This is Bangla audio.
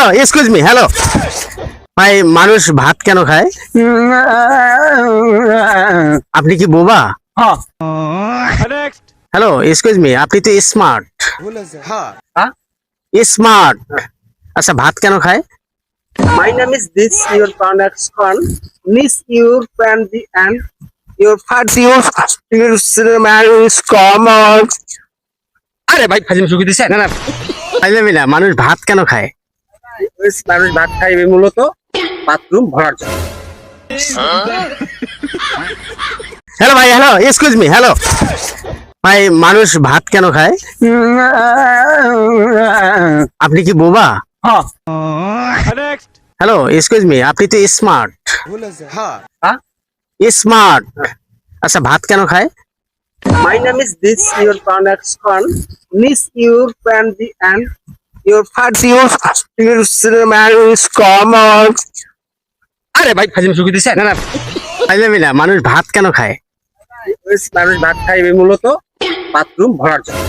হ্যালো এক্সকিউজ মি হ্যালো ভাই মানুষ ভাত কেন খায়? আপনি কি বোবা? হ্যাঁ হ্যালো এক্সকিউজ মি আপনি তো স্মার্ট। হ্যাঁ স্মার্ট। আচ্ছা ভাত কেন খায়? My name is this your contact con. Miss your family and your party your man is common. আরে ভাই ফাজিম শুকিয়ে দিছে না না পাইলামই না, মানুষ ভাত কেন খায়? মানুষ ভাত খাইবে মূলত বাথরুম ভরার জন্য। হ্যালো ভাই হ্যালো এক্সকিউজ মি হ্যালো ভাই মানুষ ভাত কেন খায়? আপনি কি বোবা? হ্যাঁ হ্যালো এক্সকিউজ মি আপনি তো স্মার্ট। হ্যাঁ স্মার্ট। আচ্ছা ভাত কেন খায়? My name is this your contact con. Miss your family and your party your man is common. আরে ভাই ফাজিম শুকিয়ে দিছে না না পাইলামই না, মানুষ ভাত কেন খায়? মানুষ ভাত খাইবে মূলত বাথরুম ভরার জন্য।